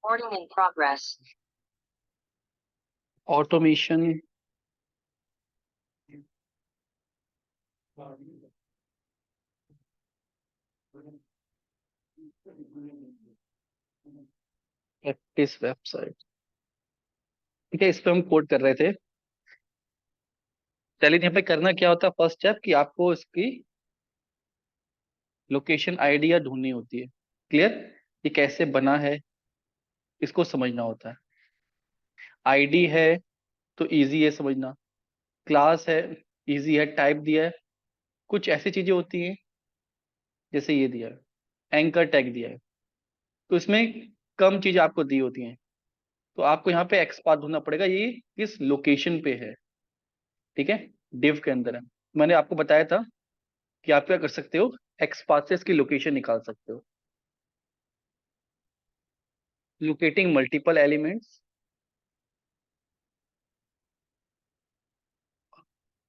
Recording in progress. Automation practice website. ठीक है, इस पे हम कोड कर रहे थे। चलिए, यहाँ पे करना क्या होता है, फर्स्ट स्टेप कि आपको इसकी लोकेशन आईडी या ढूंढनी होती है। क्लियर? ये कैसे बना है इसको समझना होता है। आईडी है तो इजी है समझना, क्लास है इजी है, टाइप दिया है। कुछ ऐसी चीजें होती हैं जैसे ये दिया है, एंकर टैग दिया है, तो इसमें कम चीजें आपको दी होती हैं। तो आपको यहाँ पे एक्सपाथ ढूंढना पड़ेगा, ये किस लोकेशन पे है। ठीक है, डिव के अंदर है। मैंने आपको बताया था कि आप क्या कर सकते हो, एक्सपाथ से इसकी लोकेशन निकाल सकते हो। लोकेटिंग मल्टीपल एलिमेंट्स,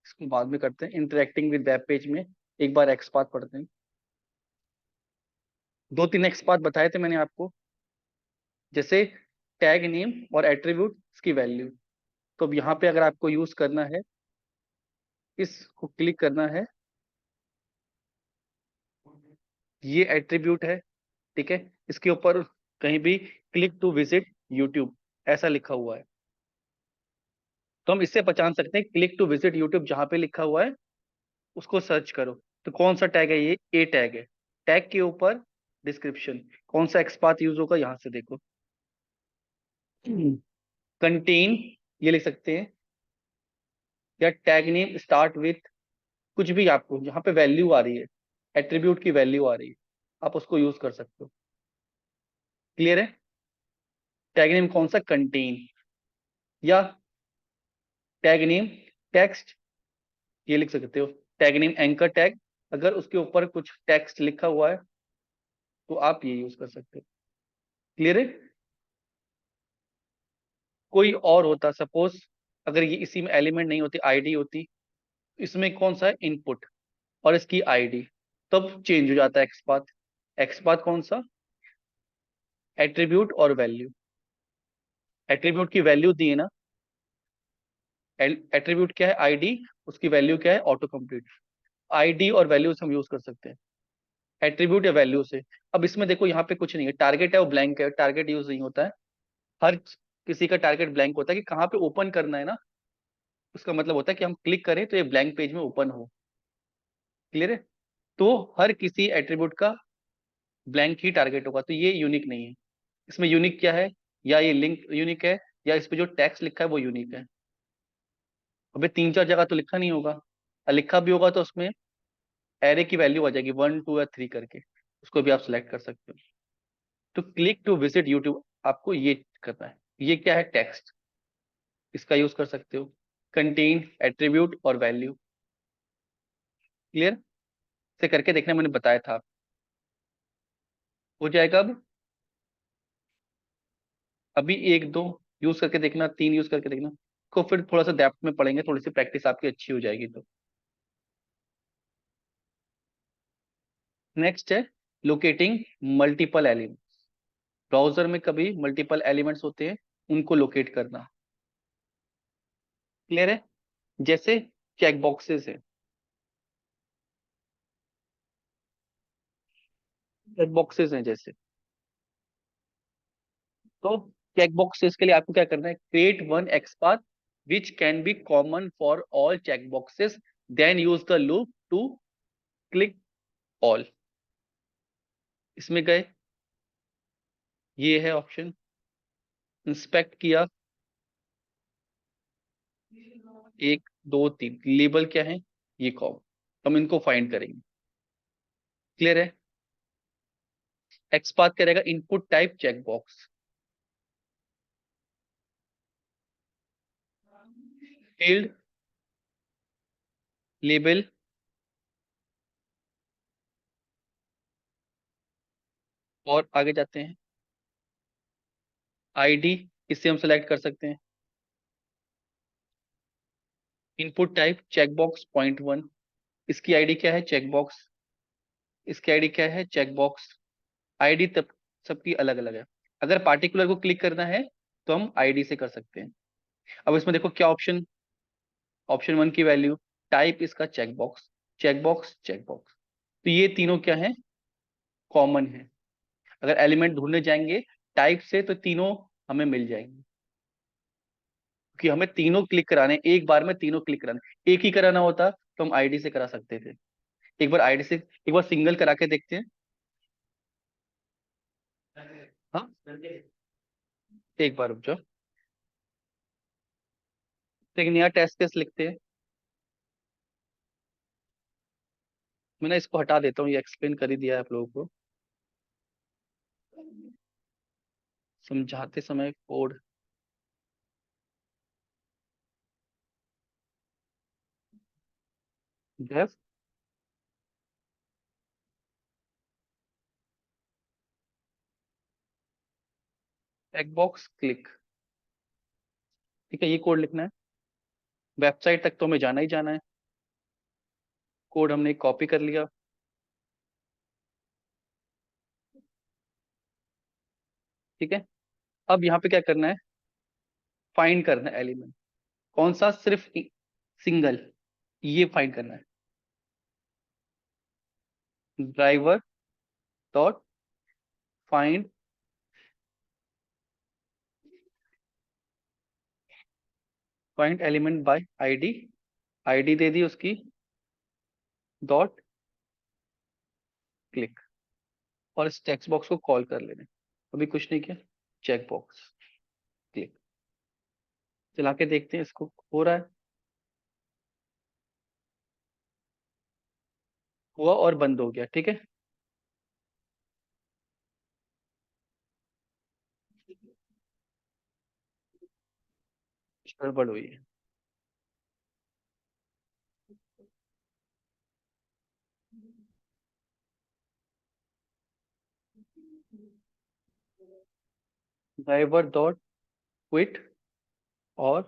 इसको बाद में करते हैं। इंटरेक्टिंग विद वेब पेज में एक बार एक्सपाथ पढ़ते हैं। दो तीन एक्सपाथ बताए थे मैंने आपको, जैसे टैग नेम और एट्रीब्यूट इसकी वैल्यू। तो अब यहाँ पे अगर आपको यूज करना है, इसको क्लिक करना है, ये एट्रीब्यूट है। ठीक है, इसके ऊपर कहीं भी क्लिक टू विजिट यूट्यूब ऐसा लिखा हुआ है, तो हम इससे पहचान सकते हैं क्लिक टू विजिट यूट्यूब जहां पे लिखा हुआ है उसको सर्च करो। तो कौन सा टैग है, ये ए टैग है। टैग के ऊपर डिस्क्रिप्शन, कौन सा एक्सपाथ यूज होगा यहां से देखो। कंटेन ये लिख सकते हैं, या टैग नेम स्टार्ट विथ, कुछ भी आपको यहाँ पे वैल्यू आ रही है, एट्रीब्यूट की वैल्यू आ रही है, आप उसको यूज कर सकते हो। क्लियर है? टैग नेम कौन सा, कंटेन, या टैग नेम टेक्स्ट ये लिख सकते हो। टैग नेम एंकर टैग, अगर उसके ऊपर कुछ टेक्स्ट लिखा हुआ है तो आप ये यूज कर सकते हो। क्लियर है? कोई और होता, सपोज अगर ये इसी में एलिमेंट नहीं होती, आईडी होती, इसमें कौन सा है, इनपुट और इसकी आईडी, तब चेंज हो जाता है एक्सपाथ। एक्सपाथ कौन सा, एट्रीब्यूट और वैल्यू। एट्रीब्यूट की वैल्यू दी है ना, एट्रीब्यूट क्या है, आईडी, उसकी वैल्यू क्या है, ऑटो कंप्लीट। आईडी और वैल्यू से हम यूज कर सकते हैं, एट्रीब्यूट या वैल्यू से। अब इसमें देखो यहाँ पे कुछ नहीं है, टारगेट है वो ब्लैंक है, टारगेट यूज नहीं होता है। हर किसी का टारगेट ब्लैंक होता है कि कहाँ पे ओपन करना है ना, उसका मतलब होता है कि हम क्लिक करें तो ये ब्लैंक पेज में ओपन हो। क्लियर है? तो हर किसी एट्रीब्यूट का ब्लैंक ही टारगेट होगा, तो ये यूनिक नहीं है। इसमें यूनिक क्या है, या ये लिंक यूनिक है, या इस पे जो टेक्स्ट लिखा है वो यूनिक है। अबे तीन चार जगह तो लिखा नहीं होगा, और लिखा भी होगा तो उसमें एरे की वैल्यू आ जाएगी 1 2 या 3 करके, उसको भी आप सिलेक्ट कर सकते हो। तो क्लिक टू विजिट यूट्यूब आपको ये करना है। ये क्या है, टेक्स्ट, इसका यूज कर सकते हो। कंटेन, एट्रीब्यूट और वैल्यू। क्लियर? से करके देखना, मैंने बताया था। हो जाएगा अब। अभी एक दो यूज करके देखना, तीन यूज करके देखना, को फिर थोड़ा सा डेप्थ में पढ़ेंगे, थोड़ी सी प्रैक्टिस आपकी अच्छी हो जाएगी। तो नेक्स्ट है लोकेटिंग मल्टीपल एलिमेंट। ब्राउजर में कभी मल्टीपल एलिमेंट्स होते हैं, उनको लोकेट करना। क्लियर है? जैसे चेक बॉक्सेस है, चेक बॉक्सेस हैं जैसे, तो चेक बॉक्सेस के लिए आपको क्या करना है, create one XPath which can be common for all check boxes, then use the loop to click all. इसमें गए, ये है ऑप्शन, इंस्पेक्ट किया, एक दो तीन लेबल क्या है, ये कॉम, हम इनको फाइंड करेंगे। क्लियर है? एक्सपाथ करेगा input type check box, field, label, और आगे जाते हैं, आईडी, इससे हम सेलेक्ट कर सकते हैं। Input type check box point one, इसकी आईडी क्या है, चेक बॉक्स, इसकी आईडी क्या है, चेक बॉक्स। आईडी तब सबकी अलग अलग है। अगर पार्टिकुलर को क्लिक करना है तो हम आईडी से कर सकते हैं। अब इसमें देखो क्या ऑप्शन, ऑप्शन वन की वैल्यू, टाइप इसका check box, check box, check box. तो ये तीनों क्या है, कॉमन है। अगर एलिमेंट ढूंढने जाएंगे टाइप से तो तीनों हमें मिल जाएंगे, क्योंकि हमें तीनों क्लिक कराने, एक बार में तीनों क्लिक कराने। एक ही कराना होता तो हम आईडी से करा सकते थे। एक बार आईडी से, एक बार सिंगल करा के देखते हैं। हाँ, एक बार रुक जाओ, तो एक नया टेस्ट केस लिखते हैं। मैं ना इसको हटा देता हूँ, ये एक्सप्लेन कर ही दिया है आप लोगों को समझाते समय code. Def check box click, ठीक है, ये कोड लिखना है। वेबसाइट तक तो हमें जाना ही जाना है। कोड हमने कॉपी कर लिया, ठीक है। अब यहाँ पे क्या करना है, फाइंड करना है एलिमेंट। कौन सा, सिर्फ सिंगल, ये फाइंड करना है। Driver dot find, find element by ID, ID दे दी उसकी, डॉट क्लिक, और इस टेक्स्ट बॉक्स को कॉल कर लेना। अभी कुछ नहीं किया, चेक बॉक्स क्लिक, चला के देखते हैं इसको हो रहा है। हुआ और बंद हो गया, ठीक है। गड़बड़ हुई है। ड्राइवर डॉट क्विट और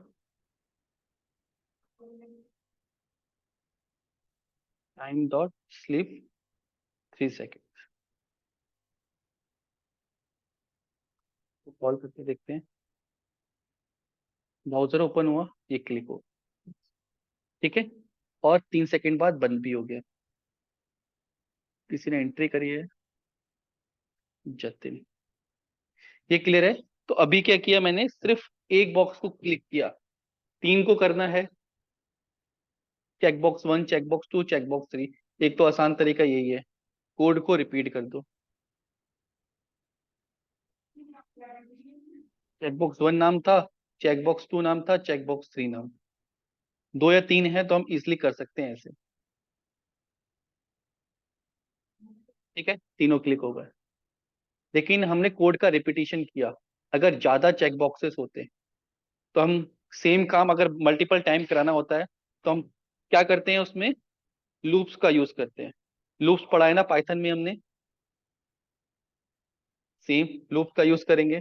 time dot sleep 3 second. Call करके देखते हैं, ब्राउजर ओपन हुआ, ये क्लिक हो, ठीक है। और 3 सेकेंड बाद बंद भी हो गया। किसी ने एंट्री करी है, जतिन। ये क्लियर है। तो अभी क्या किया मैंने, सिर्फ एक बॉक्स को क्लिक किया, तीन को करना है, check box one, check box two, check box three. एक तो आसान तरीका यही है, कोड को रिपीट कर दो। चेक बॉक्स वन नाम था, चेक बॉक्स टू नाम था, चेक बॉक्स थ्री नाम, दो या तीन है तो हम इजिली कर सकते हैं ऐसे, ठीक है। तीनों क्लिक हो गए, लेकिन हमने कोड का रिपीटिशन किया। अगर ज्यादा चेक बॉक्सेस होते तो हम, सेम काम अगर मल्टीपल टाइम कराना होता है तो हम क्या करते हैं उसमें, लूप्स का यूज करते हैं। लूप्स पढ़ा है ना पाइथन में हमने, सेम लूप का यूज करेंगे।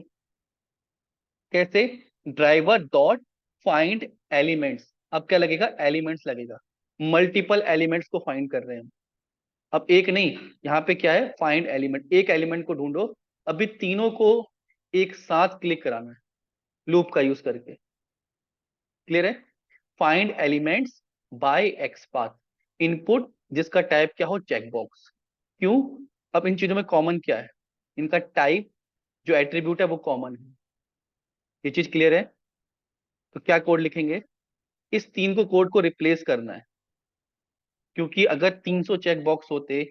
कैसे, ड्राइवर डॉट फाइंड एलिमेंट्स, अब क्या लगेगा, एलिमेंट्स लगेगा। मल्टीपल एलिमेंट्स को फाइंड कर रहे हैं हम। अब एक नहीं, यहाँ पे क्या है, फाइंड एलिमेंट, एक एलिमेंट को ढूंढो। अभी तीनों को एक साथ क्लिक कराना है लूप का यूज करके, क्लियर है। Find elements bye x path, input जिसका टाइप क्या हो, चेक बॉक्स। क्यों, अब इन चीजों में कॉमन क्या है, इनका टाइप जो एट्रीब्यूट है वो कॉमन है। ये चीज क्लियर है। तो क्या कोड लिखेंगे, इस तीन को कोड को रिप्लेस करना है, क्योंकि अगर 300 चेक बॉक्स होते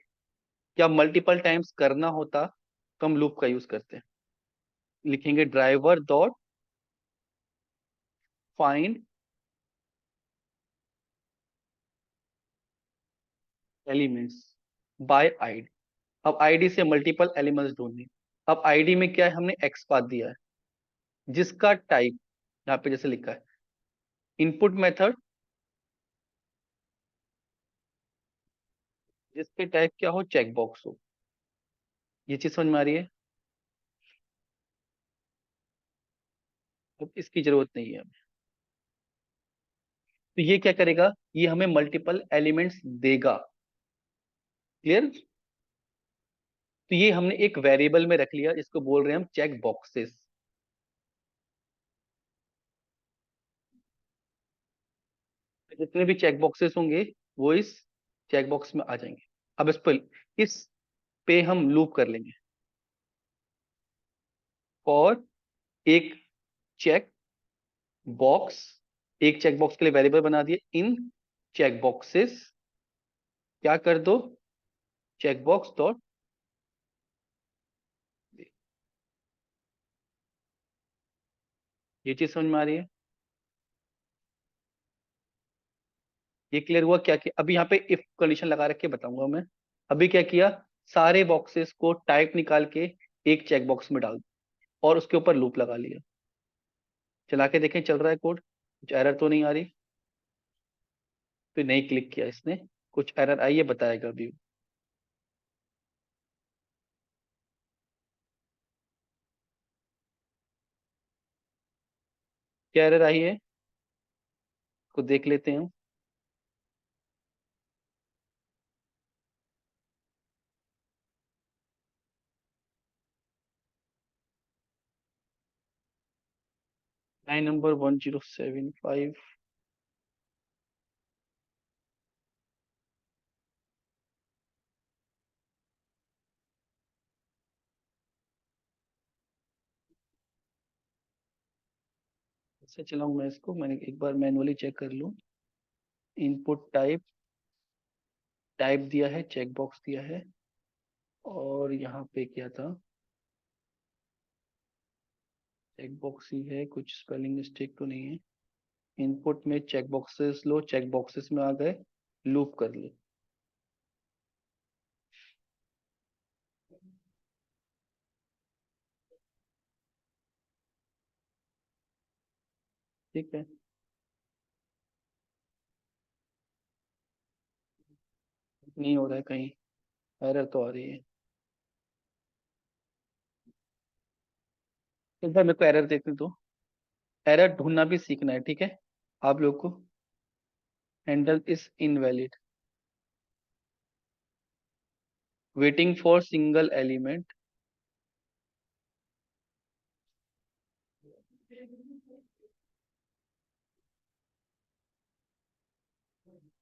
या मल्टीपल टाइम्स करना होता तो हम लूप का यूज करते हैं। लिखेंगे driver dot find elements by ID. अब आईडी से मल्टीपल एलिमेंट्स ढूंढने। अब आईडी में क्या है, हमने एक्स पाथ दिया है, जिसका टाइप यहाँ पे जैसे लिखा है, इनपुट मेथड जिसके टाइप क्या हो, चेक बॉक्स हो। ये चीज समझ में आ रही है। अब इसकी जरूरत नहीं है। तो ये क्या करेगा, ये हमें मल्टीपल एलिमेंट्स देगा, क्लियर। तो ये हमने एक वेरिएबल में रख लिया, इसको बोल रहे हैं हम चेक बॉक्सेस। जितने भी चेक बॉक्सेस होंगे वो इस चेक बॉक्स में आ जाएंगे। अब इस पे हम लूप कर लेंगे। और एक चेक बॉक्स, एक चेक बॉक्स के लिए वेरिएबल बना दिए इन चेक बॉक्सेस, क्या कर दो, चेक बॉक्स डॉट। ये चीज समझ में आ रही है? ये क्लियर हुआ क्या? कि अभी यहाँ पे इफ कंडीशन लगा रख के बताऊंगा मैं। अभी क्या किया, सारे बॉक्सेस को टाइप निकाल के एक चेक बॉक्स में डाल दिया और उसके ऊपर लूप लगा लिया। चला के देखें चल रहा है कोड, कुछ एरर तो नहीं आ रही? तो नहीं क्लिक किया इसने, कुछ एरर आई है, बताएगा अभी। क्या एरर आई है, को देख लेते हैं। 9 नंबर 1075। ऐसे चलाऊं मैं इसको, मैंने एक बार मैनुअली चेक कर लूं। इनपुट टाइप, टाइप दिया है, चेक बॉक्स दिया है, और यहाँ पे क्या था, चेक बॉक्स ही है, कुछ स्पेलिंग मिस्टेक तो नहीं है। इनपुट में चेक बॉक्सेस लो, चेक बॉक्सेस में आ गए, लूप कर लो। ठीक है, नहीं हो रहा है कहीं, एरर तो आ रही है। एक बार मेरे को एरर देखने दो। एरर ढूंढना भी सीखना है, ठीक है आप लोग को। Handle is invalid, waiting for single element.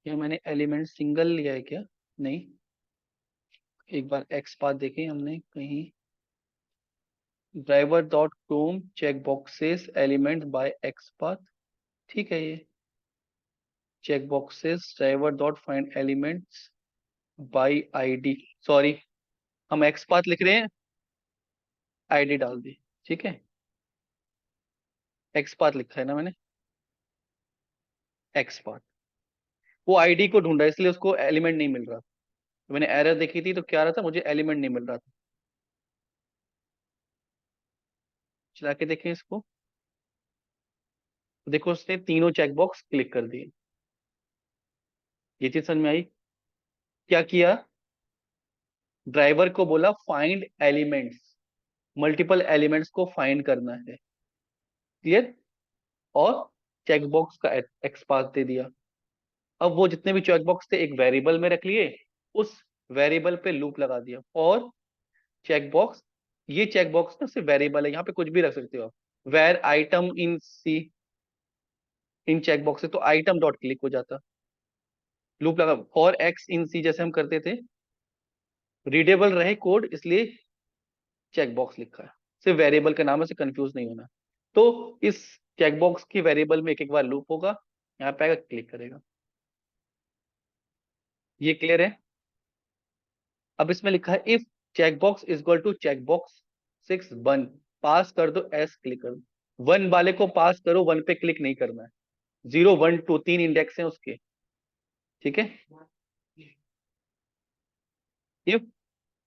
क्या मैंने एलिमेंट सिंगल लिया है क्या? नहीं। एक बार एक्स पाथ देखें हमने कहीं, driver dot chrome check boxes element by XPath, ठीक है ये। Check boxes driver dot find elements by ID, sorry, हम एक्स पाथ लिख रहे हैं, आईडी डाल दी, ठीक है। एक्स पाथ लिखा है ना मैंने, एक्स पाथ। वो आईडी को ढूंढा है, इसलिए उसको एलिमेंट नहीं मिल रहा। तो मैंने एरर देखी थी तो क्या रहा था, मुझे एलिमेंट नहीं मिल रहा था। चला के देखें इसको, तो देखो उसने तीनों चेकबॉक्स क्लिक कर दिए। ये चीज समझ में आई? क्या किया, ड्राइवर को बोला फाइंड एलिमेंट्स, मल्टीपल एलिमेंट्स को फाइंड करना है, क्लियर। और चेकबॉक्स का एक्स पास दे दिया। अब वो जितने भी चेकबॉक्स थे एक वेरिएबल में रख लिए, उस वेरिएबल पे लूप लगा दिया। और चेकबॉक्स, ये चेकबॉक्स ना सिर्फ वेरिएबल है, यहाँ पे कुछ भी रख सकते हो आप। Where item in c, in checkbox से तो आइटम डॉट क्लिक हो जाता, लूप लगा। और एक्स इन सी जैसे हम करते थे, रीडेबल रहे कोड इसलिए चेकबॉक्स लिखा है। सिर्फ वेरिएबल का नाम है, से कंफ्यूज नहीं होना। तो इस चेकबॉक्स की वेरिएबल में एक एक बार लूप होगा, यहाँ पे आएगा क्लिक करेगा। ये क्लियर है? अब इसमें लिखा है if checkbox is equal to checkbox 6 1, pass कर दो एस क्लिक कर दो। वन वाले को पास करो, वन पे क्लिक नहीं करना है। 0 1 2 तीन इंडेक्स हैं उसके, ठीक है। If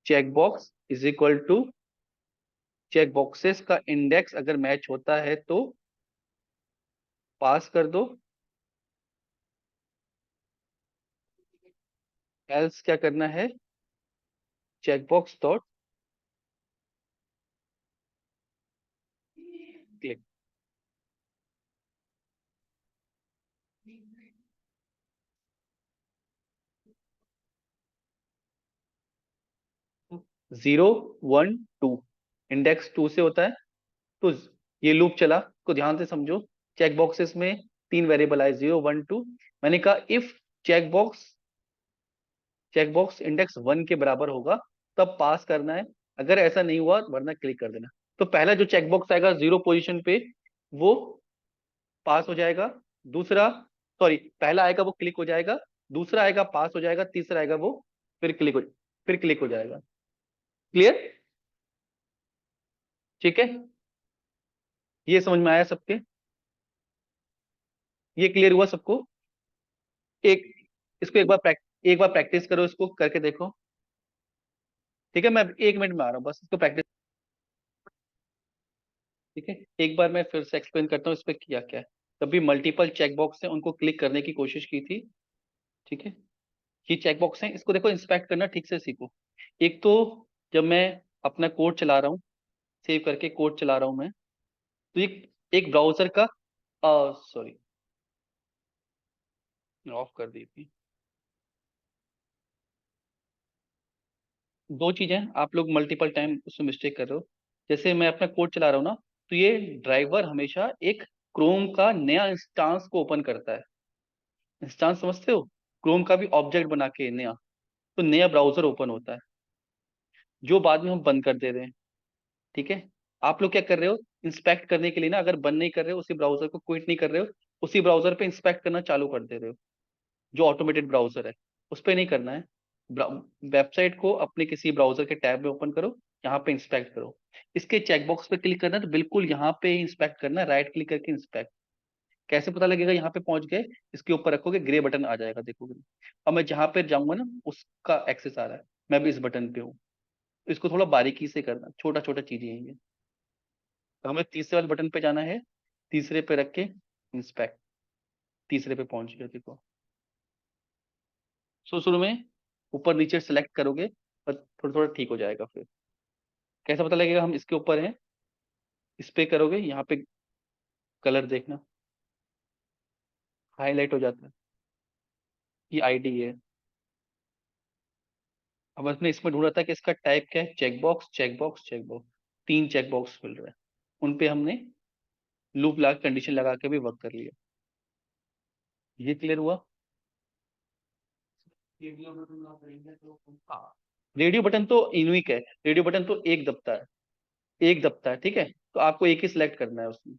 checkbox is equal to, check boxes का इंडेक्स अगर मैच होता है तो पास कर दो, एल्स क्या करना है, चेकबॉक्स डॉट क्लिक। 0 1 2, इंडेक्स 2 से होता है। तो ये लूप चला, को ध्यान से समझो। चेक बॉक्सेस में तीन वेरिएबल आए, 0 1 2। मैंने कहा if check box check box index 1 के बराबर होगा तब पास करना है, अगर ऐसा नहीं हुआ वरना क्लिक कर देना। तो पहला जो चेक बॉक्स आएगा 0 पोजीशन पे वो पास हो जाएगा। दूसरा, सॉरी, पहला आएगा वो क्लिक हो जाएगा, दूसरा आएगा पास हो जाएगा, तीसरा आएगा वो फिर क्लिक हो जाएगा। क्लियर? ठीक है, ये समझ में आया सबके? ये क्लियर हुआ सबको? एक इसको एक बार प्रैक्टिस करो, इसको करके देखो। ठीक है, मैं 1 मिनट में आ रहा हूँ, बस इसको प्रैक्टिस। ठीक है, एक बार मैं फिर से एक्सप्लेन करता हूँ इस पे किया क्या है। तभी मल्टीपल चेक बॉक्स है, उनको क्लिक करने की कोशिश की थी। ठीक है, ये चेक बॉक्स है, इसको देखो, इंस्पेक्ट करना ठीक से सीखो। एक तो जब मैं अपना कोड चला रहा हूँ, सेव करके कोड चला रहा हूँ मैं, तो एक ब्राउजर का, सॉरी, ऑफ कर दी थी। दो चीजें आप लोग मल्टीपल टाइम उसमें मिस्टेक कर रहे हो। जैसे मैं अपना कोड चला रहा हूँ ना, तो ये ड्राइवर हमेशा एक क्रोम का नया इंस्टांस को ओपन करता है। इंस्टांस समझते हो? क्रोम का भी ऑब्जेक्ट बना के नया, तो नया ब्राउजर ओपन होता है, जो बाद में हम बंद कर दे रहे हैं। ठीक है, आप लोग क्या कर रहे हो, इंस्पेक्ट करने के लिए ना, अगर बंद नहीं कर रहे हो, उसी ब्राउजर को क्विट नहीं कर रहे हो, उसी ब्राउजर पे इंस्पेक्ट करना चालू कर दे रहे हो, जो ऑटोमेटेड ब्राउजर है, उस पर नहीं करना है। वेबसाइट को अपने किसी ब्राउजर के टैब में ओपन करो, यहाँ पे इंस्पेक्ट करो। इसके चेकबॉक्स पे क्लिक करना है, तो बिल्कुल यहाँ पे इंस्पेक्ट करना है, राइट क्लिक करके इंस्पेक्ट। कैसे पता लगेगा यहाँ पे पहुंच गए? इसके ऊपर रखोगे, ग्रे बटन आ जाएगा, देखोगे। अब मैं जहां पे जाऊंगा ना, उसका एक्सेस आ रहा है, मैं भी इस बटन पे हूँ। इसको थोड़ा बारीकी से करना, छोटा छोटा चीजें हैं ये। तो हमें तीसरे वाले बटन पे जाना है, तीसरे पे रख के इंस्पेक्ट, तीसरे पे पहुंच गया, देखो। शुरू में ऊपर नीचे सेलेक्ट करोगे, और थोड़ा थोड़ा ठीक हो जाएगा फिर। कैसा पता लगेगा हम इसके ऊपर हैं? इस पे करोगे, यहाँ पे कलर देखना, हाईलाइट हो जाता है, ये आईडी है। अब उसने इसमें ढूंढा था कि इसका टाइप क्या है, चेकबॉक्स चेकबॉक्स चेकबॉक्स, तीन चेकबॉक्स मिल रहा है। उन पे हमने लूप लगा, कंडीशन लगा के भी वर्क कर लिया। ये क्लियर हुआ? हाँ, रेडियो बटन तो इनविक है, रेडियो बटन तो एक दबता है, एक दबता है। ठीक है, तो आपको एक ही सिलेक्ट करना है उसमें।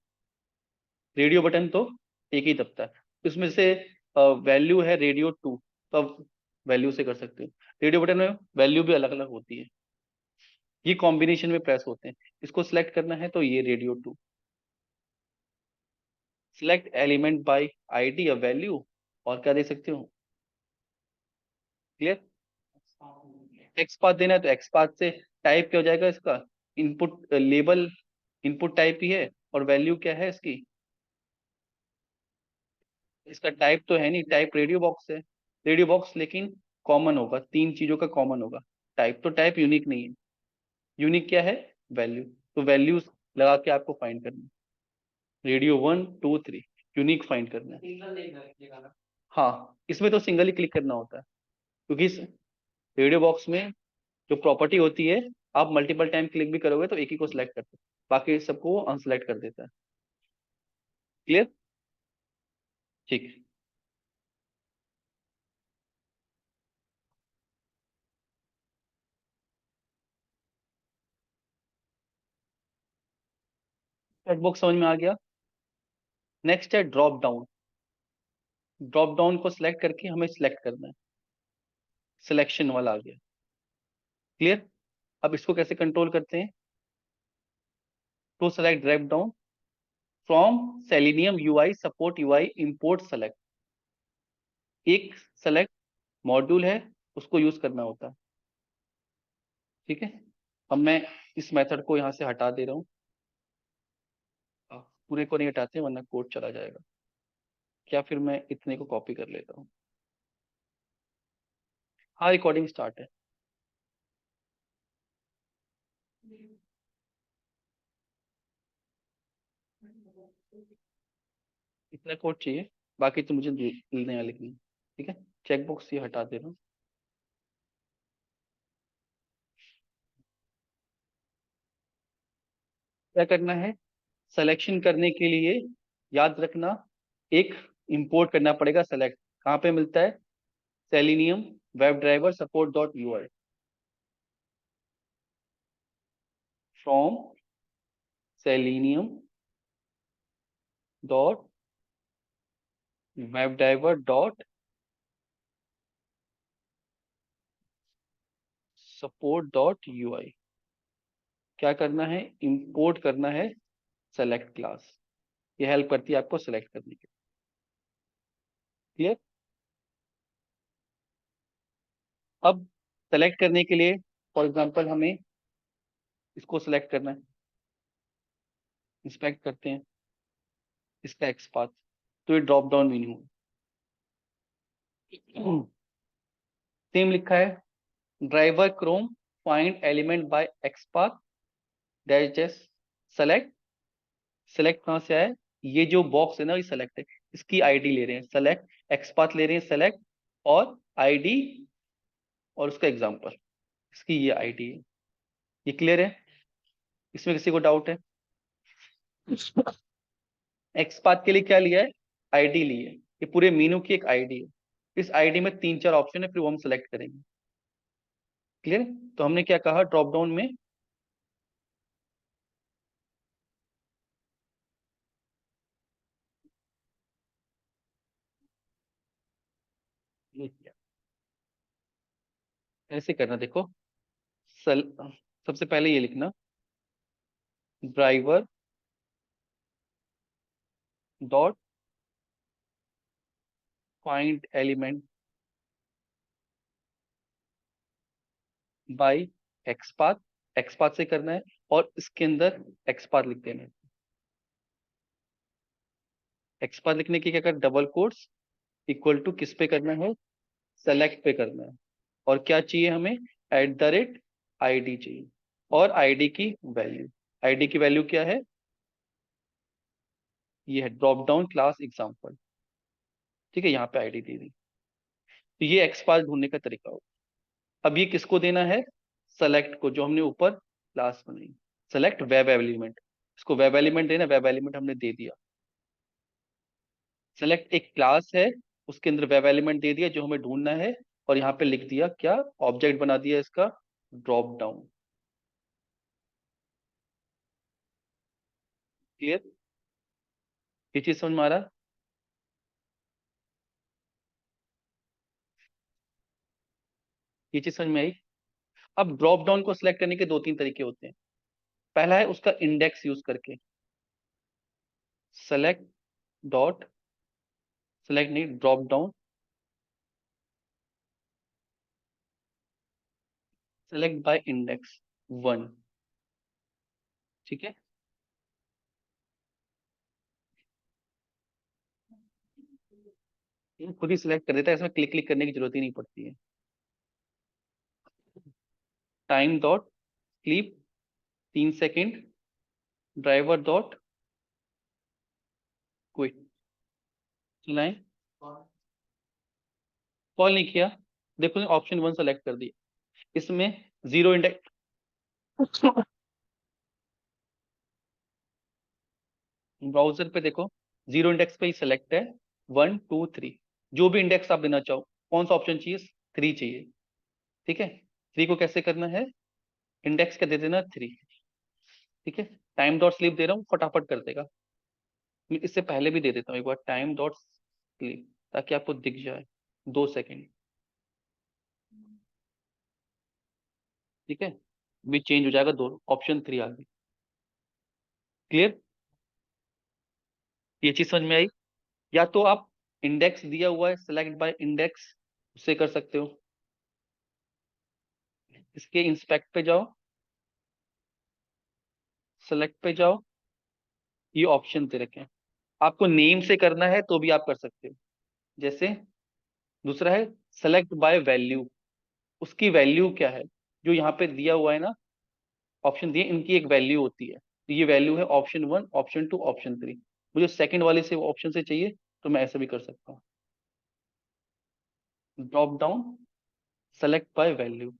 रेडियो बटन तो एक ही दबता है। उसमें से वैल्यू है रेडियो 2, तो आप वैल्यू से कर सकते हो। रेडियो बटन में वैल्यू भी अलग अलग होती है, ये कॉम्बिनेशन में प्रेस होते हैं। इसको सिलेक्ट करना है तो ये radio 2, select element by ID या वैल्यू, और क्या दे सकते हो? क्लियर? एक्स पाथ देना है तो एक्स पाथ से टाइप क्या हो जाएगा इसका, इनपुट लेबल, इनपुट टाइप ही है, और वैल्यू क्या है इसकी? इसका टाइप तो है नहीं, टाइप रेडियो बॉक्स है। रेडियो बॉक्स लेकिन कॉमन होगा, तीन चीजों का कॉमन होगा। टाइप तो टाइप यूनिक नहीं है। यूनिक क्या है? वैल्यू। तो वैल्यूज लगा के आपको फाइंड करना है, रेडियो 1 2 3, यूनिक फाइंड करना है। हाँ, इसमें तो सिंगल ही क्लिक करना होता है, क्योंकि इस रेडियो बॉक्स में जो प्रॉपर्टी होती है, आप मल्टीपल टाइम क्लिक भी करोगे तो एक ही को सिलेक्ट करते हैं, बाकी सबको वो अनसेलेक्ट कर देता है। क्लियर? ठीक है। चेक बॉक्स समझ में आ गया? नेक्स्ट है ड्रॉप डाउन। ड्रॉप डाउन को सिलेक्ट करके हमें सिलेक्ट करना है, सिलेक्शन वाला आ गया। क्लियर? अब इसको कैसे कंट्रोल करते हैं? To select drop down from Selenium UI support UI import select, एक सेलेक्ट मॉड्यूल है, उसको यूज करना होता है। ठीक है, अब मैं इस मेथड को यहाँ से हटा दे रहा हूँ। पूरे को नहीं हटाते वरना कोड चला जाएगा। क्या फिर मैं इतने को कॉपी कर लेता हूँ? हाँ, रिकॉर्डिंग स्टार्ट है। इतना कोड चाहिए, बाकी तो मुझे नया लिखना है। ठीक है, चेकबॉक्स ये हटा दे रहा हूँ। क्या करना है, सिलेक्शन करने के लिए याद रखना, एक इंपोर्ट करना पड़ेगा सेलेक्ट। कहाँ पे मिलता है, selenium web driver support dot UI, from selenium dot web driver dot support dot UI. क्या करना है, इंपोर्ट करना है सेलेक्ट क्लास। ये हेल्प करती है आपको सेलेक्ट करने के। क्लियर। अब सेलेक्ट करने के लिए फॉर एग्जांपल हमें इसको सेलेक्ट करना है, इंस्पेक्ट करते हैं इसका एक्स पाथ, तो ये ड्रॉप डाउन मेन्यू सेम लिखा है, driver Chrome find element by x path dash dash select. Select कहां से आया, ये जो बॉक्स है ना ये सेलेक्ट है, इसकी आईडी ले रहे हैं सेलेक्ट, एक्स पाथ ले रहे हैं सेलेक्ट, और आईडी और उसका एग्जांपल, इसकी ये आईडी है। ये क्लियर है, इसमें किसी को डाउट है। एक्स पाथ के लिए क्या लिया है, आईडी ली है, ये पूरे मीनू की एक आईडी है। इस आईडी में 3-4 ऑप्शन है, फिर वो हम सेलेक्ट करेंगे। क्लियर। तो हमने क्या कहा ड्रॉप डाउन में, ये किया, ऐसे करना देखो। सल सबसे पहले ये लिखना, driver dot find element by x path, x path से करना है, और इसके अंदर एक्स पाथ लिख देना है। एक्स पाथ लिखने की क्या कर, डबल कोट्स इक्वल टू किस पे करना है, सेलेक्ट पे करना है। और क्या चाहिए हमें, एट द रेट आईडी चाहिए, और आईडी की वैल्यू, आईडी की वैल्यू क्या है, ये है ड्रॉप डाउन क्लास एग्जांपल। ठीक है, यहाँ पे आईडी दे दी। तो ये एक्स पाथ ढूंढने का तरीका हो। अब ये किसको देना है, सेलेक्ट को, जो हमने ऊपर क्लास बनाई, सेलेक्ट वेब एलिमेंट, इसको वेब एलिमेंट देना, वेब एलिमेंट हमने दे दिया। सेलेक्ट एक क्लास है, उसके अंदर वेब एलिमेंट दे दिया जो हमें ढूंढना है, और यहाँ पे लिख दिया क्या, ऑब्जेक्ट बना दिया इसका ड्रॉप डाउन। क्लियर, ये चीज समझ में आ रहा, ये चीज समझ में आई। अब ड्रॉप डाउन को सिलेक्ट करने के 2-3 तरीके होते हैं। पहला है उसका इंडेक्स यूज करके, सेलेक्ट डॉट, सेलेक्ट नहीं, drop down, select by index 1। ठीक है, ये खुद ही सिलेक्ट कर देता है, इसमें क्लिक क्लिक करने की जरूरत ही नहीं पड़ती है। Time dot sleep 3 second, driver dot quit, चलाएं। कॉल नहीं किया, देखो ऑप्शन 1 सेलेक्ट कर दिया, इसमें जीरो इंडेक्स, ब्राउजर पे देखो, जीरो इंडेक्स पे ही सेलेक्ट है, 1 2 3, जो भी इंडेक्स आप देना चाहो। कौन सा ऑप्शन चाहिए, 3 चाहिए। ठीक है, 3 को कैसे करना है, इंडेक्स का दे देना 3। ठीक है, टाइम डॉट स्लीप दे रहा हूँ, फटाफट कर देगा। मैं इससे पहले भी दे देता हूँ एक बार, टाइम डॉट स्लीप, ताकि आपको दिख जाए, 2 सेकेंड। ठीक है, भी चेंज हो जाएगा, दो ऑप्शन 3 आ गई। क्लियर, ये चीज समझ में आई। या तो आप इंडेक्स दिया हुआ है, सेलेक्ट बाय इंडेक्स, उससे कर सकते हो। इसके इंस्पेक्ट पे जाओ, सेलेक्ट पे जाओ, ये ऑप्शन दे रखे हैं। आपको नेम से करना है तो भी आप कर सकते हो। जैसे दूसरा है सेलेक्ट बाय वैल्यू, उसकी वैल्यू क्या है, जो यहाँ पे दिया हुआ है ना, ऑप्शन दिए, इनकी एक वैल्यू होती है, तो ये वैल्यू है ऑप्शन 1, ऑप्शन 2, ऑप्शन 3। मुझे सेकंड वाले से ऑप्शन से चाहिए, तो मैं ऐसे भी कर सकता हूँ, drop down, select by value,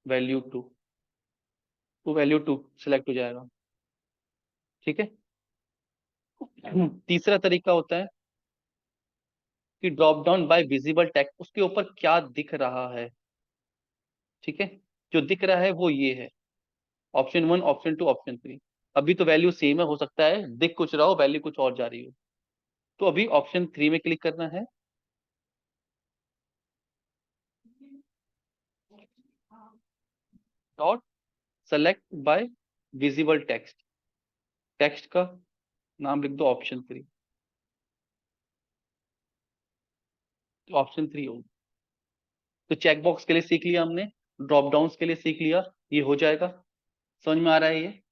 value 2, तो वैल्यू 2 सिलेक्ट हो जाएगा। ठीक है। तीसरा तरीका होता है कि drop down by visible text, उसके ऊपर क्या दिख रहा है। ठीक है। जो दिख रहा है वो ये है, ऑप्शन 1, ऑप्शन 2, ऑप्शन 3। अभी तो वैल्यू सेम है, हो सकता है दिख कुछ रहा हो, वैल्यू कुछ और जा रही हो। तो अभी ऑप्शन 3 में क्लिक करना है। Dot select by visible text, text का नाम लिख दो ऑप्शन 3। तो ऑप्शन 3 होगा। तो चेक बॉक्स के लिए सीख लिया हमने, ड्रॉप डाउन के लिए सीख लिया, ये हो जाएगा। समझ में आ रहा है ये?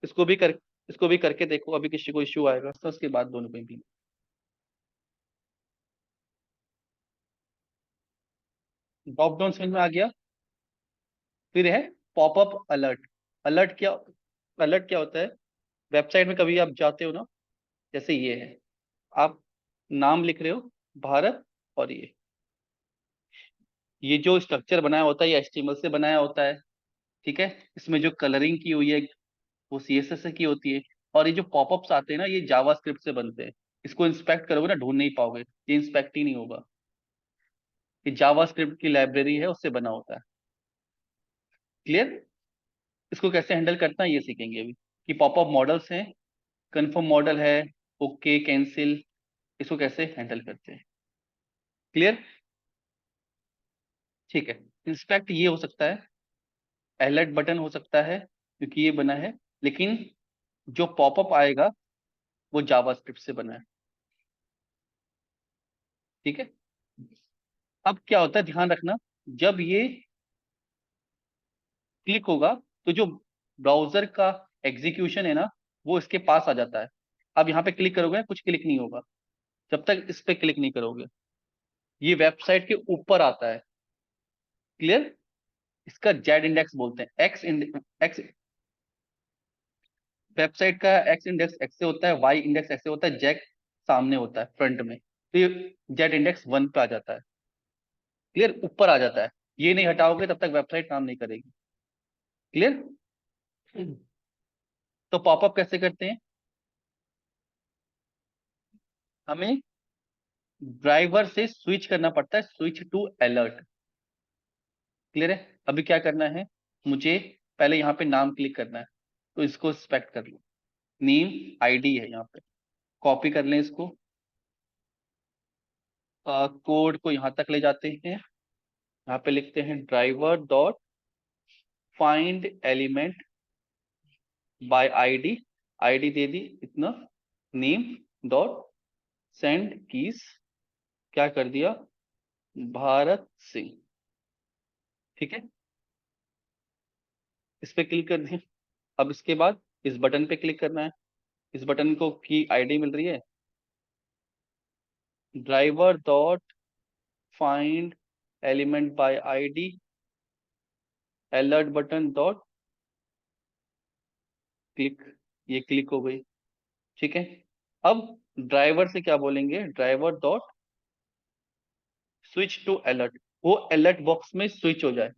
इसको भी कर इसको भी करके देखो, अभी किसी को इश्यू आएगा तो उसके बाद दोनों को भी। ड्रॉप डाउन समझ में आ गया। फिर है पॉपअप अलर्ट। अलर्ट क्या अलर्ट क्या होता है? वेबसाइट में कभी आप जाते हो ना, जैसे ये है, आप नाम लिख रहे हो भारत, और ये जो स्ट्रक्चर बनाया होता है ये HTML से बनाया होता है। ठीक है। इसमें जो कलरिंग की हुई है वो CSS से की होती है। और ये जो पॉपअप्स आते हैं ना, ये जावास्क्रिप्ट से बनते हैं। इसको इंस्पेक्ट करोगे ना, ढूंढ नहीं पाओगे, ये इंस्पेक्ट ही नहीं होगा। ये जावास्क्रिप्ट की लाइब्रेरी है, उससे बना होता है। क्लियर? इसको कैसे हैंडल करना है ये सीखेंगे अभी, कि पॉपअप मॉडल्स हैं, कन्फर्म मॉडल है, ओके, कैंसिल, इसको कैसे हैंडल करते हैं। क्लियर? ठीक है। इंस्पेक्ट ये हो सकता है, अलर्ट बटन हो सकता है क्योंकि ये बना है, लेकिन जो पॉपअप आएगा वो जावास्क्रिप्ट से बना है। ठीक है। अब क्या होता है, ध्यान रखना, जब ये क्लिक होगा तो जो ब्राउजर का एग्जीक्यूशन है ना, वो इसके पास आ जाता है। अब यहाँ पे क्लिक करोगे कुछ क्लिक नहीं होगा जब तक इस पे क्लिक नहीं करोगे। ये वेबसाइट के ऊपर आता है। क्लियर? इसका जेड इंडेक्स बोलते हैं, एक्स वेबसाइट का एक्स इंडेक्स एक्स से होता है, वाई इंडेक्स एक्स से होता है, जेक सामने होता है फ्रंट में, तो ये जेड इंडेक्स 1 पे आ जाता है। क्लियर? ऊपर आ जाता है। ये नहीं हटाओगे तब तक वेबसाइट काम नहीं करेगी। क्लियर? तो पॉपअप कैसे करते हैं? हमें ड्राइवर से स्विच करना पड़ता है, स्विच टू अलर्ट। क्लियर है? अभी क्या करना है, मुझे पहले यहाँ पे नाम क्लिक करना है, तो इसको सिलेक्ट कर लो, नेम ID है यहाँ पे, कॉपी कर लें इसको, कोड को यहाँ तक ले जाते हैं, यहाँ पे लिखते हैं driver dot find element by ID, ID दे दी इतना, नेम डॉट सेंड कीज, क्या कर दिया, भारत सिंह। ठीक है। इस पे क्लिक कर दिया। अब इसके बाद इस बटन पे क्लिक करना है। इस बटन को की ID मिल रही है, driver dot find element by ID, alert button dot click, ये क्लिक हो गई। ठीक है। अब ड्राइवर से क्या बोलेंगे, driver dot switch to alert, वो अलर्ट बॉक्स में स्विच हो जाए।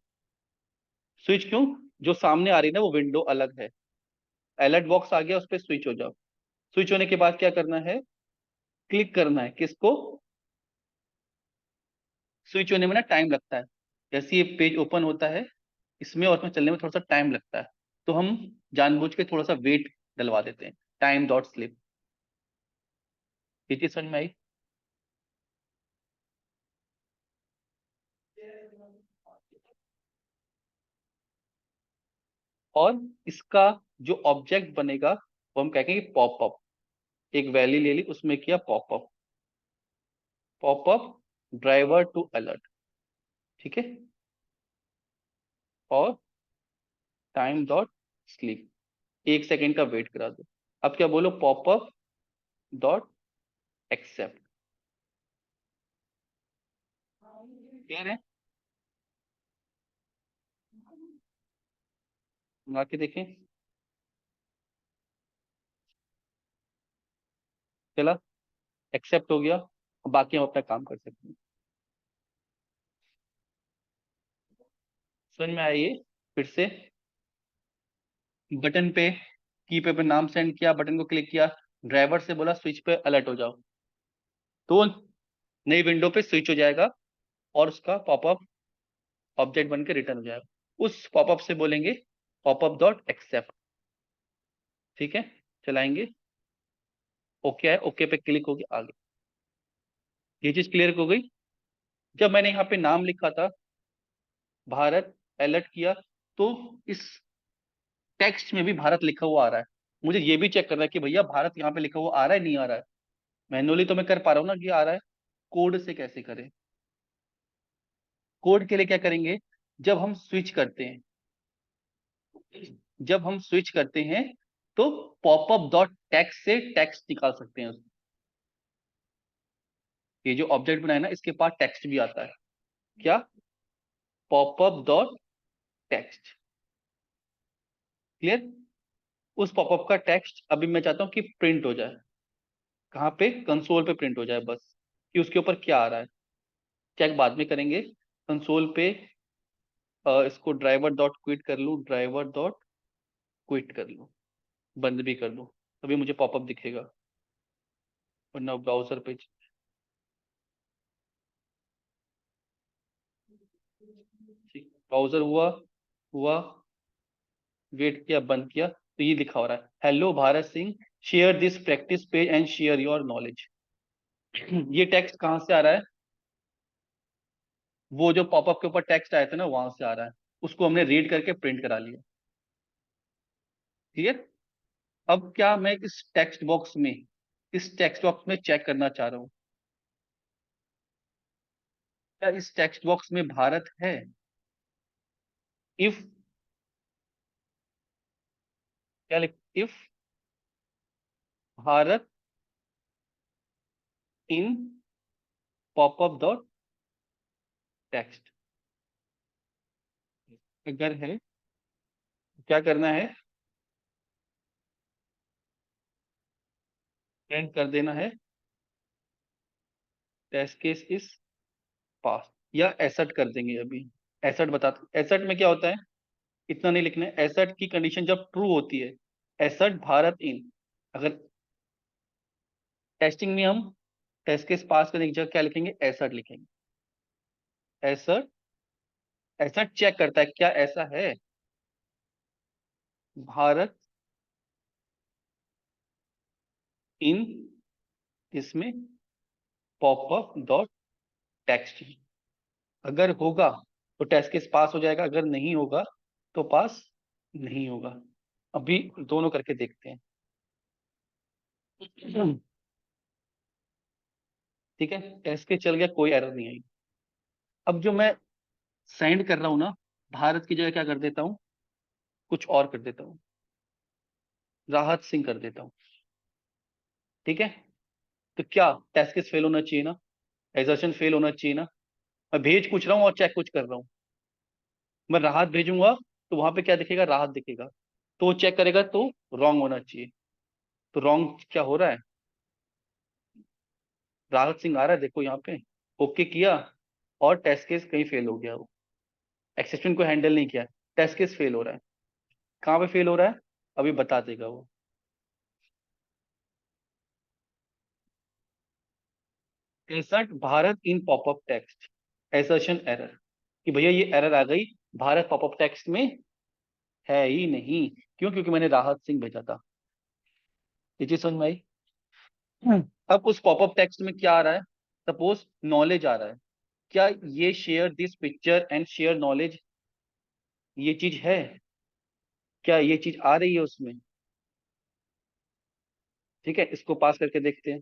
स्विच क्यों? जो सामने आ रही है ना वो विंडो अलग है, अलर्ट बॉक्स आ गया, उस पर स्विच हो जाओ। स्विच होने के बाद क्या करना है, क्लिक करना है किसको, स्विच होने में ना टाइम लगता है, जैसे ये पेज ओपन होता है इसमें और उसमें चलने में थोड़ा सा टाइम लगता है, तो हम जानबूझ के थोड़ा सा वेट डलवा देते हैं, टाइम डॉट स्लिप। ये चीज समझ में आई? और इसका जो ऑब्जेक्ट बनेगा वो हम कहेंगे पॉपअप, एक वैल्यू ले ली उसमें किया popup, popup driver to alert. ठीक है। और टाइम डॉट स्लीप, 1 सेकेंड का वेट करा दो। अब क्या बोलो, पॉपअप डॉट एक्सेप्ट। क्लियर है? मंगा के देखें। चला, एक्सेप्ट हो गया, अब बाकी हम अपना काम कर सकते हैं। समझ में आई ये? फिर से बटन पे की पे नाम सेंड किया, बटन को क्लिक किया, ड्राइवर से बोला स्विच पे अलर्ट हो जाओ, तो नई विंडो पे स्विच हो जाएगा और उसका पॉपअप ऑब्जेक्ट बन के रिटर्न हो जाएगा। उस पॉपअप से बोलेंगे पॉपअप डॉट एक्सेप्ट। ठीक है, चलाएंगे, ओके है, ओके पे क्लिक होगी आगे। ये चीज क्लियर हो गई। जब मैंने यहाँ पे नाम लिखा था भारत, अलर्ट किया, तो इस टेक्स्ट में भी भारत लिखा हुआ आ रहा है। मुझे ये भी चेक करना है कि भैया भारत यहाँ पे लिखा हुआ आ रहा है नहीं आ रहा है। मैनुअली तो मैं कर पा रहा हूँ ना कि आ रहा है, कोड से कैसे करें? कोड के लिए क्या करेंगे, जब हम स्विच करते हैं, जब हम स्विच करते हैं तो पॉपअप डॉट टेक्स्ट से टेक्स्ट निकाल सकते हैं। ये जो ऑब्जेक्ट बनाया ना इसके पास टेक्स्ट भी आता है। क्या? Popup dot text. क्लियर? उस पॉपअप का टेक्स्ट अभी मैं चाहता हूं कि प्रिंट हो जाए। कहाँ पे? कंसोल पे प्रिंट हो जाए बस, कि उसके ऊपर क्या आ रहा है। चेक बाद में करेंगे। कंसोल पे इसको ड्राइवर डॉट क्विट कर लूँ, ड्राइवर डॉट क्विट कर लूँ, बंद भी कर लूँ, तभी मुझे पॉपअप दिखेगा, वरना ब्राउजर पे। ठीक, ब्राउजर हुआ, हुआ, वेट किया, बंद किया, तो ये लिखा हो रहा है hello Bharat Singh, share this practice page and share your knowledge. ये टेक्स्ट कहाँ से आ रहा है? वो जो पॉपअप के ऊपर टेक्स्ट आया था ना वहां से आ रहा है। उसको हमने रीड करके प्रिंट करा लिया। क्लियर? अब क्या मैं इस टेक्स्ट बॉक्स में, इस टेक्स्ट बॉक्स में चेक करना चाह रहा हूँ, क्या इस टेक्स्ट बॉक्स में भारत है? इफ, क्या लिख, if Bharat in popup dot text, अगर है तो क्या करना है, प्रिंट कर देना है टेस्ट केस इज पास, या एसर्ट कर देंगे अभी। एसर्ट बता, एसर्ट में क्या होता है, इतना नहीं लिखना है। एसर्ट की कंडीशन जब ट्रू होती है, एसर्ट भारत इन, अगर टेस्टिंग में हम टेस्ट केस पास करने की जगह क्या लिखेंगे, एसर्ट लिखेंगे। एसर्ट, एसर्ट चेक करता है क्या ऐसा है, भारत इन, इसमें पॉपअप डॉट टेक्स्ट, अगर होगा तो टेस्ट केस पास हो जाएगा, अगर नहीं होगा तो पास नहीं होगा। अभी दोनों करके देखते हैं। ठीक है, टेस्ट केस चल गया, कोई एरर नहीं आई। अब जो मैं सेंड कर रहा हूं ना, भारत की जगह क्या कर देता हूँ, कुछ और कर देता हूँ, राहत सिंह कर देता हूँ। ठीक है, तो क्या टेस्ट केस फेल होना चाहिए ना, एजर्शन फेल होना चाहिए ना। मैं भेज कुछ रहा हूँ और चेक कुछ कर रहा हूँ। मैं राहत भेजूंगा तो वहां पे क्या दिखेगा, राहत दिखेगा, तो वो चेक करेगा तो रॉन्ग होना चाहिए। तो रॉन्ग क्या हो रहा है, राहत सिंह आ रहा है देखो यहाँ पे, ओके किया, और टेस्ट केस कहीं फेल हो गया, वो एक्सेप्शन को हैंडल नहीं किया, टेस्ट केस फेल हो रहा है। कहाँ पे फेल हो रहा है, अभी बता देगा वो। इंसर्ट भारत इन पॉपअप टेक्स्ट, एसर्शन एरर, कि भैया ये एरर आ गई, भारत पॉपअप टेक्स्ट में है ही नहीं। क्यों? क्योंकि मैंने राहत सिंह भेजा था। ये चीज समझ में आई? अब उस पॉपअप टेक्स्ट में क्या आ रहा है, सपोज नॉलेज आ रहा है, क्या ये share this picture and share knowledge, ये चीज है? क्या ये चीज आ रही है उसमें? ठीक है, इसको पास करके देखते हैं।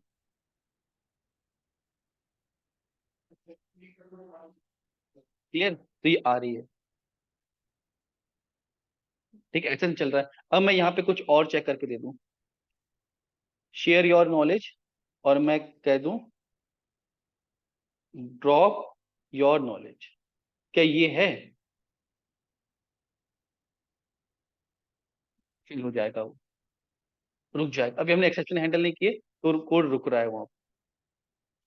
क्लियर? तो ये आ रही है। ठीक है, ऐसे चल रहा है। अब मैं यहाँ पे कुछ और चेक करके दे दूं, शेयर योर नॉलेज, और मैं कह दूं ड्रॉप योर नॉलेज, क्या ये है? फिर हो जाएगा वो, रुक जाएगा। अभी हमने एक्सेप्शन हैंडल नहीं किए तो कोड रुक रहा है वहां।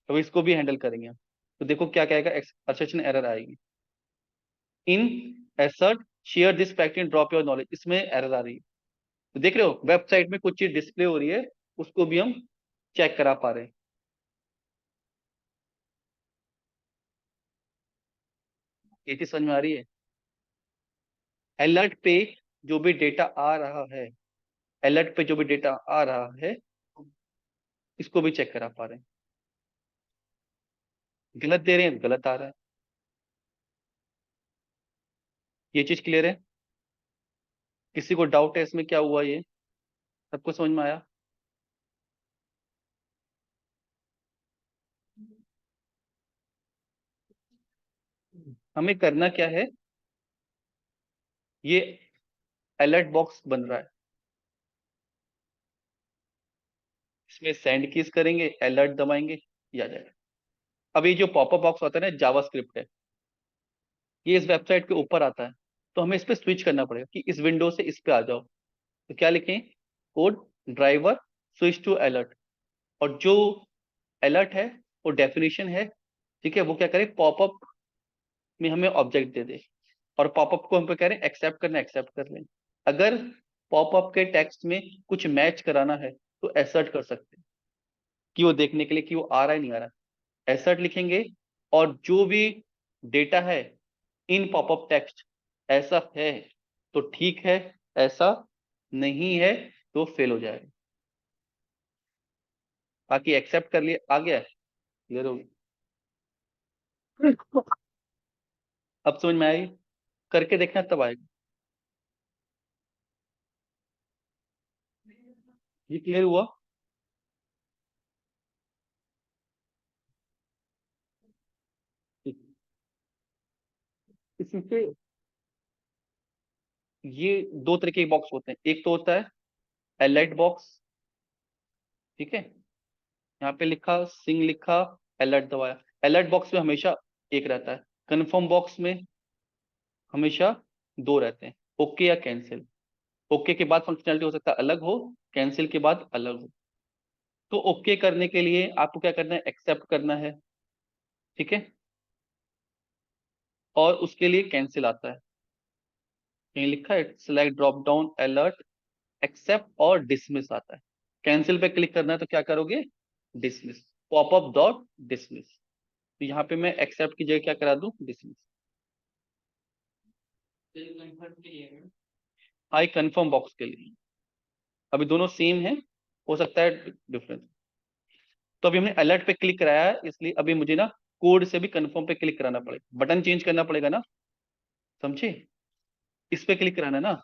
तो इसको भी हैंडल करेंगे हम। तो देखो क्या कहेगा, एक्सेप्शन एरर आएगी, in assert share this fact in drop your knowledge, इसमें एरर आ रही है। तो देख रहे हो वेबसाइट में कुछ चीज डिस्प्ले हो रही है, उसको भी हम चेक करा पा रहे हैं। ये चीज समझ में आ रही है? अलर्ट पे जो भी डेटा आ रहा है, अलर्ट पे जो भी डेटा आ रहा है, इसको भी चेक करा पा रहे हैं। गलत दे रहे हैं, गलत आ रहा है। ये चीज क्लियर है? किसी को डाउट है इसमें क्या हुआ? ये सबको समझ में आया? हमें करना क्या है? ये अलर्ट बॉक्स बन रहा है, इसमें सेंड कीज करेंगे, अलर्ट दबाएंगे, ये आ जाएगा। अब ये जो पॉपअप बॉक्स होता है ना, जावास्क्रिप्ट है, ये इस वेबसाइट के ऊपर आता है। तो हमें इस पे स्विच करना पड़ेगा कि इस विंडो से इस पे आ जाओ। तो क्या लिखें? Code driver switch to alert. और जो अलर्ट है वो डेफिनेशन है, ठीक है, वो क्या करे, पॉपअप में हमें ऑब्जेक्ट दे दे। और पॉपअप को हम पे कह रहे हैं एक्सेप्ट करना, एक्सेप्ट कर लें। अगर पॉपअप के टेक्स्ट में कुछ मैच कराना है तो एसर्ट कर सकते हैं, कि वो देखने के लिए कि वो आ रहा है नहीं आ रहा है। एसर्ट लिखेंगे, और जो भी डेटा है इन पॉपअप टेक्स्ट ऐसा है तो ठीक है, ऐसा नहीं है तो फेल हो जाएगा। बाकी एक्सेप्ट कर लिए, आ गया, क्लियर हो गया? अब समझ में आई? करके देखना तब आएगा। ये क्लियर हुआ? इसी से ये दो तरह के बॉक्स होते हैं। एक तो होता है अलर्ट बॉक्स, ठीक है, यहाँ पे लिखा सिंग लिखा, अलर्ट दबाया। अलर्ट बॉक्स में हमेशा एक रहता है, कन्फर्म बॉक्स में हमेशा दो रहते हैं, ओके या कैंसिल। ओके के बाद फंक्शनैलिटी हो सकता है अलग हो, कैंसिल के बाद अलग हो। तो ओके करने के लिए आपको क्या करना है? एक्सेप्ट करना है, ठीक है, और उसके लिए कैंसिल आता है। कहीं लिखा है select drop down alert, accept और डिसमिस आता है। कैंसिल पे क्लिक करना है तो क्या करोगे? Dismiss, popup dot dismiss. तो यहाँ पे मैं एक्सेप्ट की जगह क्या करा दूं? डिसमिस। आई कंफर्म बॉक्स के लिए अभी दोनों सेम है, हो सकता है डिफरेंस। तो अभी हमने अलर्ट पे क्लिक कराया है, इसलिए अभी मुझे ना कोड से भी कंफर्म पे क्लिक कराना पड़ेगा, बटन चेंज करना पड़ेगा ना, समझे? इस पे क्लिक कराना है ना,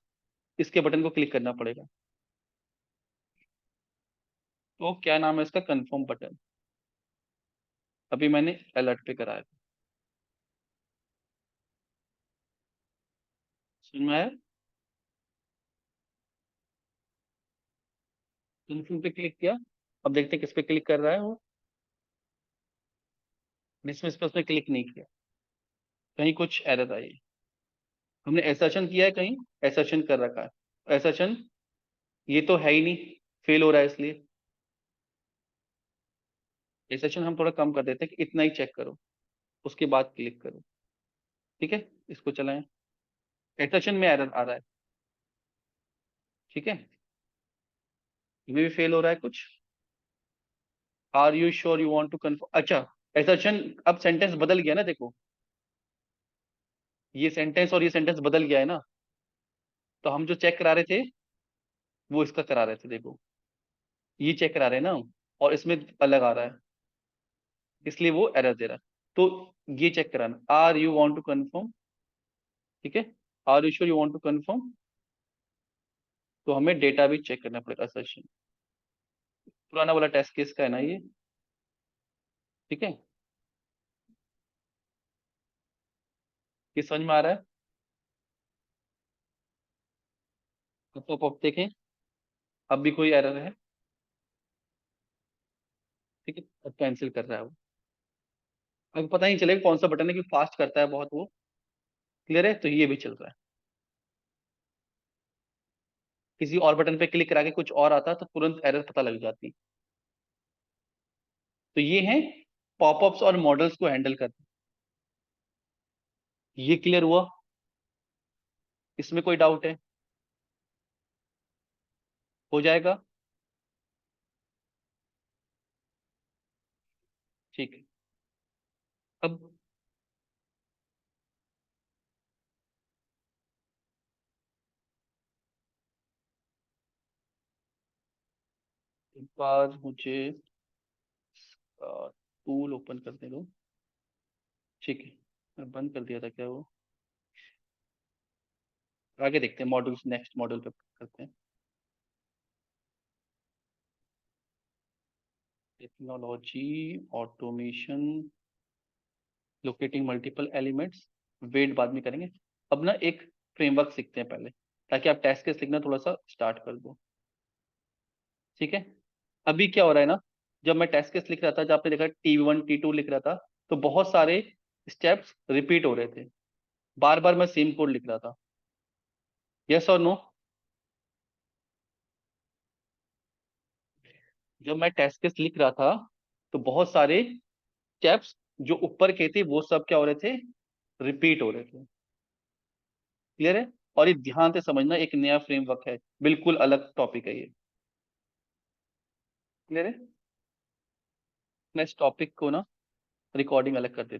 इसके बटन को क्लिक करना पड़ेगा। तो क्या नाम है इसका? Confirm button. अभी मैंने अलर्ट पे कराया। समझ में आया? कंफर्म पे क्लिक किया। अब देखते हैं किस पे क्लिक कर रहा है वो। डिसमिस पे उसने क्लिक नहीं किया, कहीं कुछ एरर आई। हमने एसर्शन किया है, कहीं एसर्शन कर रखा है। एसर्शन ये तो है ही नहीं, फेल हो रहा है, इसलिए एसर्शन हम थोड़ा कम कर देते हैं कि इतना ही चेक करो, उसके बाद क्लिक करो, ठीक है। इसको चलाएं, एसर्शन में एरर आ रहा है, ठीक है, ये भी फेल हो रहा है कुछ। Are you sure you want to confirm? अच्छा, एसर्शन अब सेंटेंस बदल गया ना, देखो ये सेंटेंस और ये सेंटेंस बदल गया है ना। तो हम जो चेक करा रहे थे वो इसका करा रहे थे, देखो ये चेक करा रहे हैं ना हम, और इसमें अलग आ रहा है, इसलिए वो एरर दे रहा है। तो ये चेक कराना, are you want to confirm, ठीक है, are you sure you want to confirm. तो हमें डेटा भी चेक करना पड़ेगा, असर्शन। पुराना वाला टेस्ट केस का है ना ये, ठीक है। ये समझ में आ रहा है? तो आप देखें, अब भी कोई एरर है, ठीक है, अब कैंसिल कर रहा है वो। अब पता नहीं चलेगा कौन सा बटन है, कि फास्ट करता है बहुत वो। क्लियर है? तो ये भी चल रहा है। किसी और बटन पे क्लिक करा के कुछ और आता तो तुरंत एरर पता लग जाती। तो ये है पॉपअप्स और मॉडल्स को हैंडल करना। ये क्लियर हुआ? इसमें कोई डाउट है? हो जाएगा। ठीक है। अब एक बार मुझे टूल ओपन करने दो। ठीक है, मैं बंद कर दिया था क्या वो? आगे देखते हैं, मॉड्यूल्स नेक्स्ट मॉड्यूल पे करते हैं। Technology, automation, locating multiple elements, wait बाद में करेंगे। अब ना एक फ्रेमवर्क सीखते हैं पहले, ताकि आप टेस्ट केस लिखना थोड़ा सा स्टार्ट कर दो। ठीक है। अभी क्या हो रहा है ना, जब मैं टेस्ट केस लिख रहा था, जब आपने देखा T1 T2 लिख रहा था, तो बहुत सारे स्टेप्स रिपीट हो रहे थे, बार बार मैं सेम कोड लिख रहा था। यस और नो? जब मैं टेस्ट केस लिख रहा था, तो बहुत सारे स्टेप्स जो ऊपर के थे वो सब क्या हो रहे थे, रिपीट हो रहे थे। क्लियर है? और ये ध्यान से समझना, एक नया फ्रेमवर्क है, बिल्कुल अलग टॉपिक है ये। क्लियर है? मैं इस टॉपिक को ना रिकॉर्डिंग अलग कर देता हूँ।